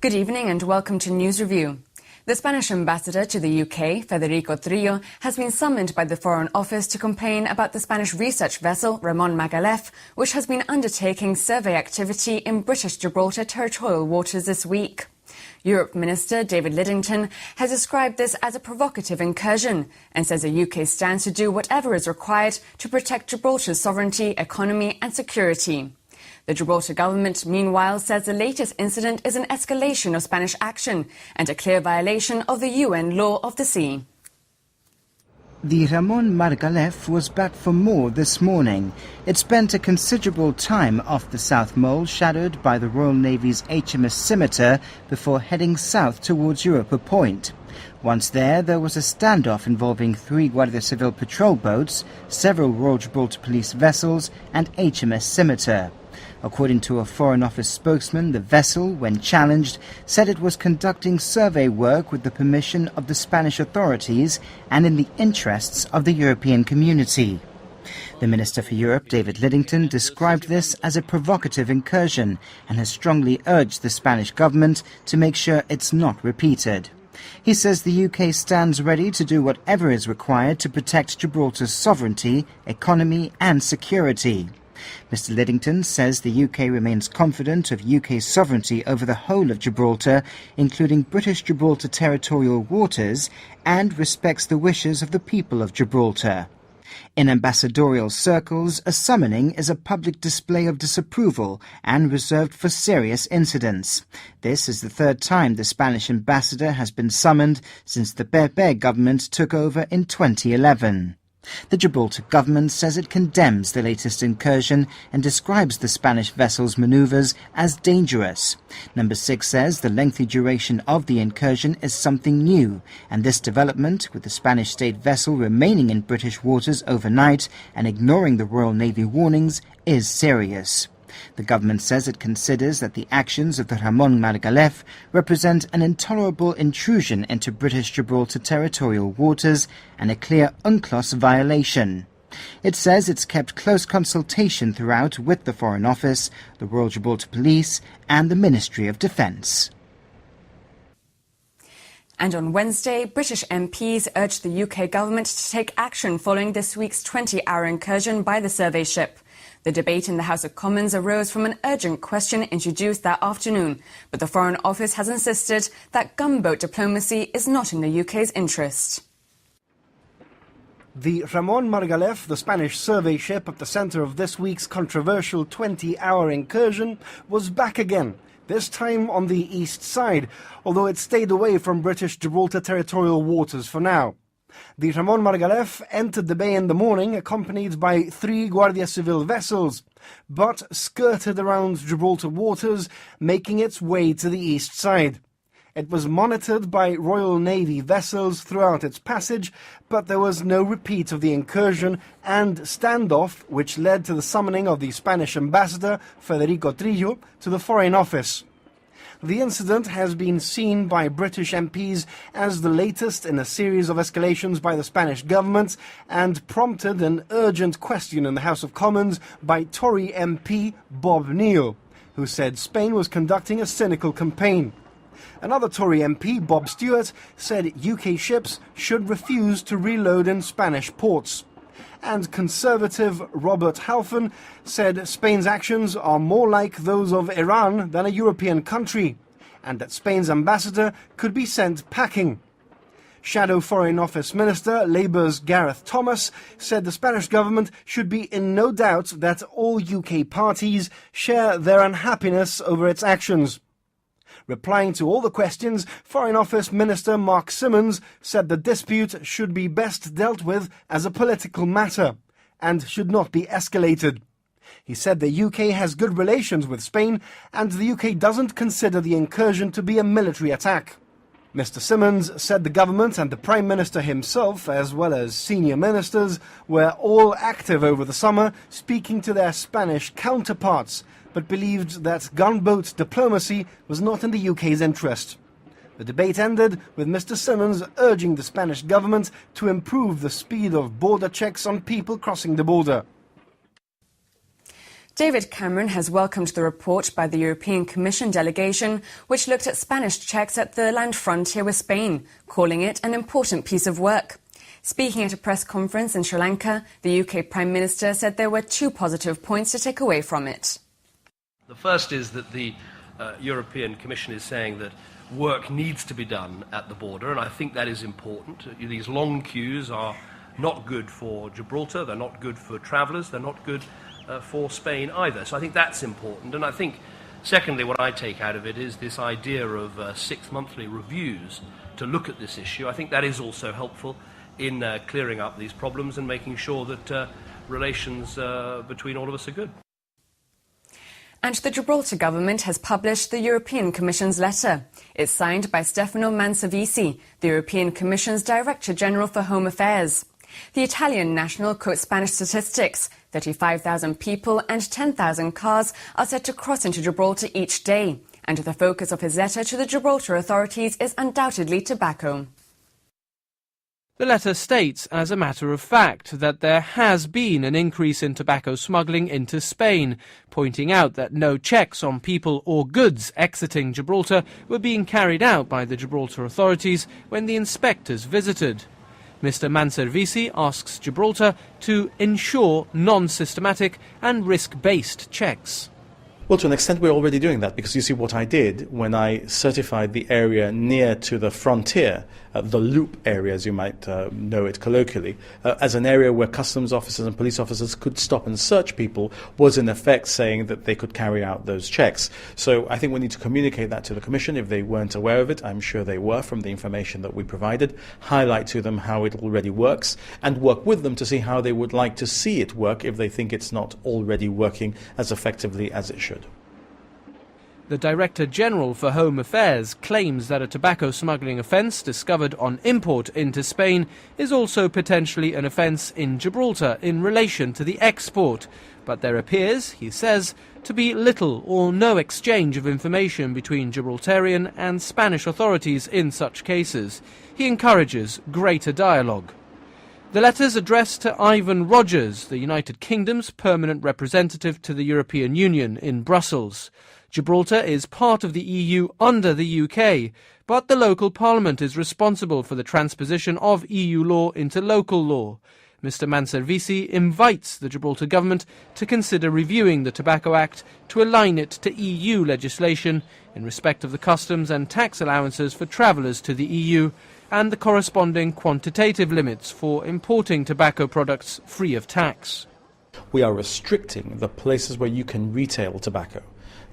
Good evening and welcome to News Review. The Spanish ambassador to the UK, Federico Trillo, has been summoned by the Foreign Office to complain about the Spanish research vessel Ramon Magalhães, which has been undertaking survey activity in British Gibraltar territorial waters this week. Europe Minister David Lidington has described this as a provocative incursion and says the UK stands to do whatever is required to protect Gibraltar's sovereignty, economy and security. The Gibraltar government, meanwhile, says the latest incident is an escalation of Spanish action and a clear violation of the UN law of the sea. The Ramon Magalhães was back for more this morning. It spent a considerable time off the South Mole, shadowed by the Royal Navy's HMS Scimitar, before heading south towards Europa Point. Once there was a standoff involving 3 Guardia Civil patrol boats, several Royal Gibraltar Police vessels and HMS Scimitar. According to a Foreign Office spokesman, the vessel, when challenged, said it was conducting survey work with the permission of the Spanish authorities and in the interests of the European community. The Minister for Europe, David Lidington, described this as a provocative incursion and has strongly urged the Spanish government to make sure it's not repeated. He says the UK stands ready to do whatever is required to protect Gibraltar's sovereignty, economy and security. Mr Lidington says the UK remains confident of UK sovereignty over the whole of Gibraltar, including British Gibraltar territorial waters, and respects the wishes of the people of Gibraltar. In ambassadorial circles, a summoning is a public display of disapproval and reserved for serious incidents. This is the 3rd time the Spanish ambassador has been summoned since the Berber government took over in 2011. The Gibraltar government says it condemns the latest incursion and describes the Spanish vessel's manoeuvres as dangerous. Number 6 says the lengthy duration of the incursion is something new, and this development, with the Spanish state vessel remaining in British waters overnight and ignoring the Royal Navy warnings, is serious. The government says it considers that the actions of the Ramon Magalhães represent an intolerable intrusion into British Gibraltar territorial waters and a clear UNCLOS violation. It says it's kept close consultation throughout with the Foreign Office, the Royal Gibraltar Police and the Ministry of Defence. And on Wednesday, British MPs urged the UK government to take action following this week's 20-hour incursion by the survey ship. The debate in the House of Commons arose from an urgent question introduced that afternoon, but the Foreign Office has insisted that gunboat diplomacy is not in the UK's interest. The Ramon Magalhães, the Spanish survey ship at the centre of this week's controversial 20-hour incursion, was back again, this time on the east side, although it stayed away from British Gibraltar territorial waters for now. The Ramon Magalhães entered the bay in the morning accompanied by 3 Guardia Civil vessels, but skirted around Gibraltar waters, making its way to the east side. It was monitored by Royal Navy vessels throughout its passage, but there was no repeat of the incursion and standoff, which led to the summoning of the Spanish ambassador, Federico Trillo, to the Foreign Office. The incident has been seen by British MPs as the latest in a series of escalations by the Spanish government and prompted an urgent question in the House of Commons by Tory MP Bob Neill, who said Spain was conducting a cynical campaign. Another Tory MP, Bob Stewart, said UK ships should refuse to reload in Spanish ports. And Conservative Robert Halfon said Spain's actions are more like those of Iran than a European country, and that Spain's ambassador could be sent packing. Shadow Foreign Office Minister, Labour's Gareth Thomas, said the Spanish government should be in no doubt that all UK parties share their unhappiness over its actions. Replying to all the questions, Foreign Office Minister Mark Simmons said the dispute should be best dealt with as a political matter and should not be escalated. He said the UK has good relations with Spain and the UK doesn't consider the incursion to be a military attack. Mr Simmons said the government and the Prime Minister himself, as well as senior ministers, were all active over the summer, speaking to their Spanish counterparts, but believed that gunboat diplomacy was not in the UK's interest. The debate ended with Mr Simmons urging the Spanish government to improve the speed of border checks on people crossing the border. David Cameron has welcomed the report by the European Commission delegation, which looked at Spanish checks at the land frontier with Spain, calling it an important piece of work. Speaking at a press conference in Sri Lanka, the UK Prime Minister said there were 2 positive points to take away from it. The first is that the European Commission is saying that work needs to be done at the border, and I think that is important. These long queues are not good for Gibraltar, they're not good for travellers, they're not good for Spain either. So I think that's important. And I think, secondly, what I take out of it is this idea of 6 monthly reviews to look at this issue. I think that is also helpful in clearing up these problems and making sure that relations between all of us are good. And the Gibraltar government has published the European Commission's letter. It's signed by Stefano Manservisi, the European Commission's Director General for Home Affairs. The Italian national quotes Spanish statistics. 35,000 people and 10,000 cars are set to cross into Gibraltar each day. And the focus of his letter to the Gibraltar authorities is undoubtedly tobacco. The letter states, as a matter of fact, that there has been an increase in tobacco smuggling into Spain, pointing out that no checks on people or goods exiting Gibraltar were being carried out by the Gibraltar authorities when the inspectors visited. Mr. Manservisi asks Gibraltar to ensure non-systematic and risk-based checks. Well, to an extent, we're already doing that, because you see what I did when I certified the area near to the frontier, the loop area, as you might know it colloquially, as an area where customs officers and police officers could stop and search people, was in effect saying that they could carry out those checks. So I think we need to communicate that to the Commission. If they weren't aware of it, I'm sure they were from the information that we provided, highlight to them how it already works, and work with them to see how they would like to see it work if they think it's not already working as effectively as it should. The Director General for Home Affairs claims that a tobacco smuggling offence discovered on import into Spain is also potentially an offence in Gibraltar in relation to the export. But there appears, he says, to be little or no exchange of information between Gibraltarian and Spanish authorities in such cases. He encourages greater dialogue. The letter's addressed to Ivan Rogers, the United Kingdom's permanent representative to the European Union in Brussels. Gibraltar is part of the EU under the UK, but the local parliament is responsible for the transposition of EU law into local law. Mr. Manservisi invites the Gibraltar government to consider reviewing the Tobacco Act to align it to EU legislation in respect of the customs and tax allowances for travellers to the EU and the corresponding quantitative limits for importing tobacco products free of tax. We are restricting the places where you can retail tobacco.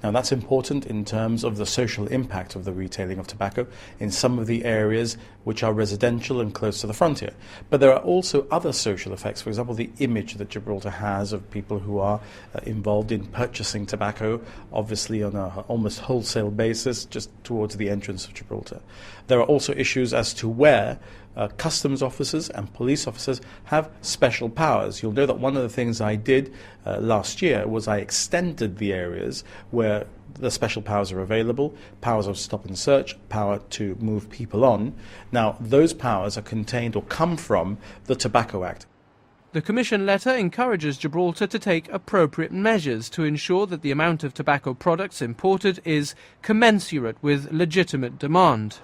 Now, that's important in terms of the social impact of the retailing of tobacco in some of the areas which are residential and close to the frontier. But there are also other social effects. For example, the image that Gibraltar has of people who are involved in purchasing tobacco, obviously on an almost wholesale basis, just towards the entrance of Gibraltar. There are also issues as to where customs officers and police officers have special powers. You'll know that one of the things I did last year was I extended the areas where the special powers are available, powers of stop and search, power to move people on. Now, those powers are contained or come from the Tobacco Act. The Commission letter encourages Gibraltar to take appropriate measures to ensure that the amount of tobacco products imported is commensurate with legitimate demand.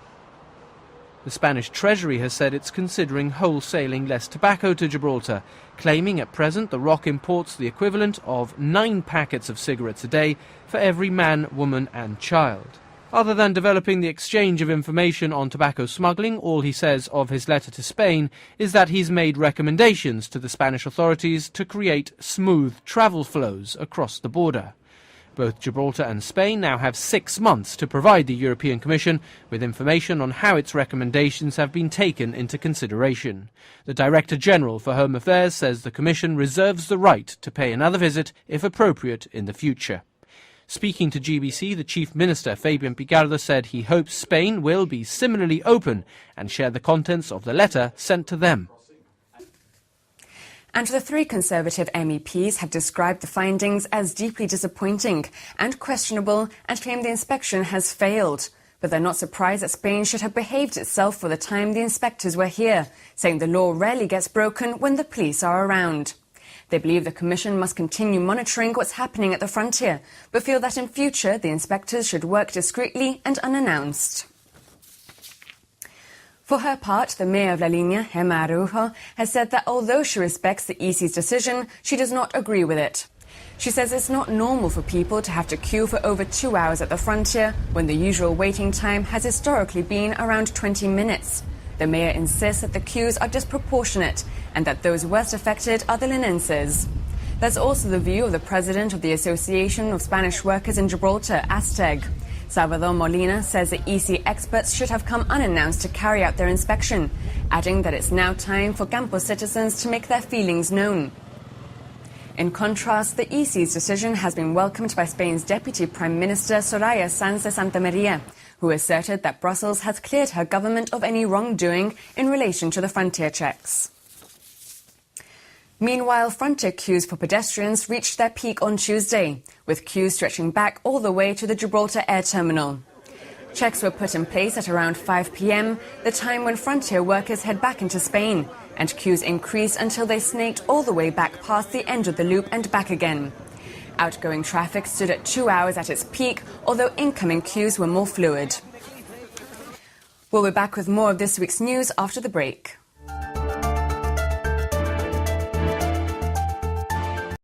The Spanish Treasury has said it's considering wholesaling less tobacco to Gibraltar, claiming at present the ROC imports the equivalent of 9 packets of cigarettes a day for every man, woman and child. Other than developing the exchange of information on tobacco smuggling, all he says of his letter to Spain is that he's made recommendations to the Spanish authorities to create smooth travel flows across the border. Both Gibraltar and Spain now have 6 months to provide the European Commission with information on how its recommendations have been taken into consideration. The Director General for Home Affairs says the Commission reserves the right to pay another visit if appropriate in the future. Speaking to GBC, the Chief Minister, Fabian Picardo, said he hopes Spain will be similarly open and share the contents of the letter sent to them. And the 3 Conservative MEPs have described the findings as deeply disappointing and questionable and claim the inspection has failed. But they're not surprised that Spain should have behaved itself for the time the inspectors were here, saying the law rarely gets broken when the police are around. They believe the Commission must continue monitoring what's happening at the frontier, but feel that in future the inspectors should work discreetly and unannounced. For her part, the Mayor of La Línea, Gemma Araujo, has said that although she respects the EC's decision, she does not agree with it. She says it's not normal for people to have to queue for over 2 hours at the frontier when the usual waiting time has historically been around 20 minutes. The mayor insists that the queues are disproportionate and that those worst affected are the Linenses. That's also the view of the president of the Association of Spanish Workers in Gibraltar, ASTEG. Salvador Molina says the EC experts should have come unannounced to carry out their inspection, adding that it's now time for Campos citizens to make their feelings known. In contrast, the EC's decision has been welcomed by Spain's Deputy Prime Minister Soraya Sáenz de Santamaría, who asserted that Brussels has cleared her government of any wrongdoing in relation to the frontier checks. Meanwhile, frontier queues for pedestrians reached their peak on Tuesday, with queues stretching back all the way to the Gibraltar Air Terminal. Checks were put in place at around 5 p.m, the time when frontier workers head back into Spain, and queues increased until they snaked all the way back past the end of the loop and back again. Outgoing traffic stood at 2 hours at its peak, although incoming queues were more fluid. We'll be back with more of this week's news after the break.